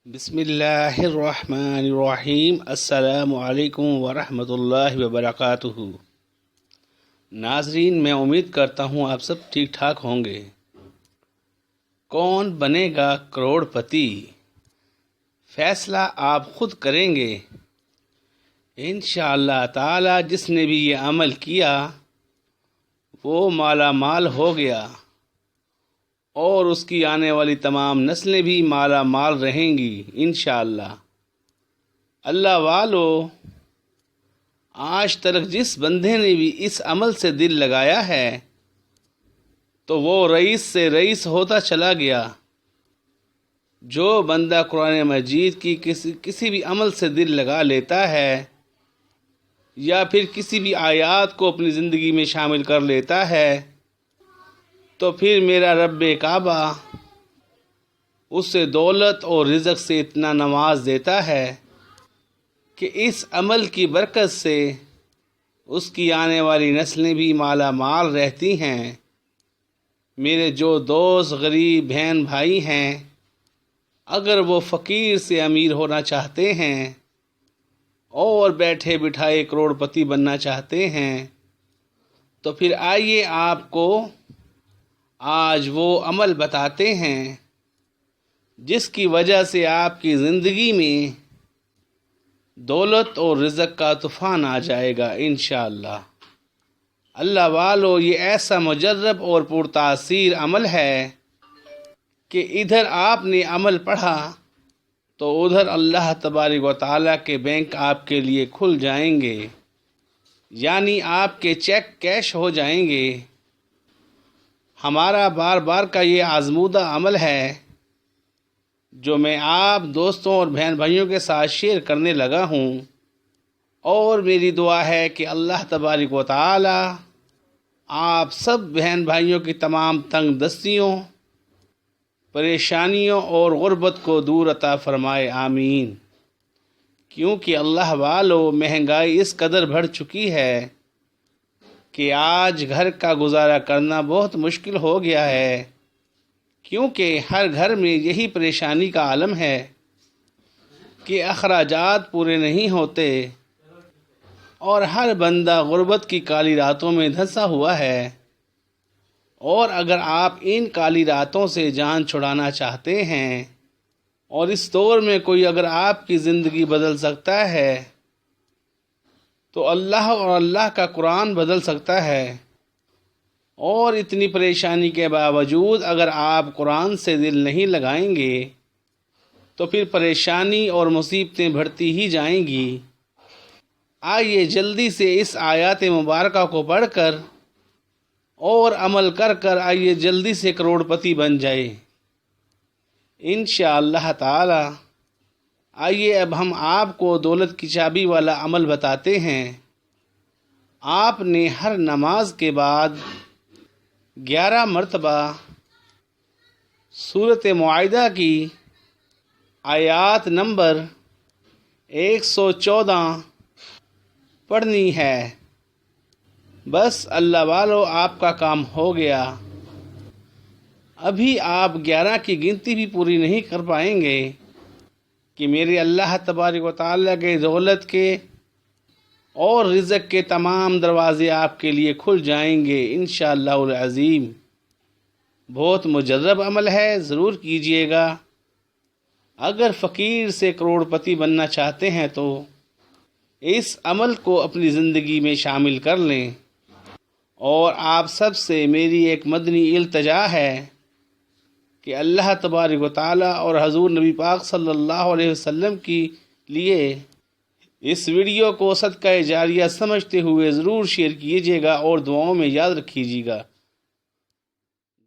بسم اللہ الرحمن الرحیم۔ السلام علیکم ورحمۃ اللہ وبرکاتہ۔ ناظرین، میں امید کرتا ہوں آپ سب ٹھیک ٹھاک ہوں گے۔ کون بنے گا کروڑ پتی، فیصلہ آپ خود کریں گے انشاءاللہ تعالی۔ جس نے بھی یہ عمل کیا وہ مالا مال ہو گیا، اور اس کی آنے والی تمام نسلیں بھی مالا مال رہیں گی انشاءاللہ۔ اللہ والو، آج تک جس بندے نے بھی اس عمل سے دل لگایا ہے تو وہ رئیس سے رئیس ہوتا چلا گیا۔ جو بندہ قرآن مجید کی کسی بھی عمل سے دل لگا لیتا ہے یا پھر کسی بھی آیات کو اپنی زندگی میں شامل کر لیتا ہے تو پھر میرا رب کعبہ اسے دولت اور رزق سے اتنا نواز دیتا ہے کہ اس عمل کی برکت سے اس کی آنے والی نسلیں بھی مالا مال رہتی ہیں۔ میرے جو دوست غریب بہن بھائی ہیں، اگر وہ فقیر سے امیر ہونا چاہتے ہیں اور بیٹھے بٹھائے کروڑ پتی بننا چاہتے ہیں تو پھر آئیے آپ کو آج وہ عمل بتاتے ہیں جس کی وجہ سے آپ کی زندگی میں دولت اور رزق کا طوفان آ جائے گا انشاءاللہ۔ اللہ والو، یہ ایسا مجرب اور پرتاثیر عمل ہے کہ ادھر آپ نے عمل پڑھا تو ادھر اللہ تبارک و تعالیٰ کے بینک آپ کے لیے کھل جائیں گے، یعنی آپ کے چیک کیش ہو جائیں گے۔ ہمارا بار بار کا یہ آزمودہ عمل ہے جو میں آپ دوستوں اور بہن بھائیوں کے ساتھ شیئر کرنے لگا ہوں، اور میری دعا ہے کہ اللہ تبارک و تعالی آپ سب بہن بھائیوں کی تمام تنگ دستیوں، پریشانیوں اور غربت کو دور عطا فرمائے، آمین۔ کیونکہ اللہ والو، مہنگائی اس قدر بڑھ چکی ہے کہ آج گھر کا گزارا کرنا بہت مشکل ہو گیا ہے، کیونکہ ہر گھر میں یہی پریشانی کا عالم ہے کہ اخراجات پورے نہیں ہوتے اور ہر بندہ غربت کی کالی راتوں میں دھنسا ہوا ہے۔ اور اگر آپ ان کالی راتوں سے جان چھڑانا چاہتے ہیں اور اس دور میں کوئی اگر آپ کی زندگی بدل سکتا ہے تو اللہ اور اللہ کا قرآن بدل سکتا ہے۔ اور اتنی پریشانی کے باوجود اگر آپ قرآن سے دل نہیں لگائیں گے تو پھر پریشانی اور مصیبتیں بڑھتی ہی جائیں گی۔ آئیے جلدی سے اس آیات مبارکہ کو پڑھ کر اور عمل کر کر آئیے جلدی سے کروڑ پتی بن جائے انشاءاللہ تعالی۔ آئیے اب ہم آپ کو دولت کی چابی والا عمل بتاتے ہیں۔ آپ نے ہر نماز کے بعد 11 مرتبہ سورۃ مائدہ کی آیات نمبر 114 پڑھنی ہے۔ بس اللہ والو، آپ کا کام ہو گیا۔ ابھی آپ 11 کی گنتی بھی پوری نہیں کر پائیں گے کہ میرے اللہ تبارک و تعالیٰ کے دولت کے اور رزق کے تمام دروازے آپ کے لیے کھل جائیں گے انشاءاللہ العظیم۔ بہت مجرب عمل ہے، ضرور کیجئے گا۔ اگر فقیر سے کروڑ پتی بننا چاہتے ہیں تو اس عمل کو اپنی زندگی میں شامل کر لیں۔ اور آپ سب سے میری ایک مدنی التجا ہے کہ اللہ تبارک و تعالیٰ اور حضور نبی پاک صلی اللہ علیہ وسلم کی لیے اس ویڈیو کو صدقہ جاریہ سمجھتے ہوئے ضرور شیئر کیجیے گا اور دعاؤں میں یاد رکھیے گا۔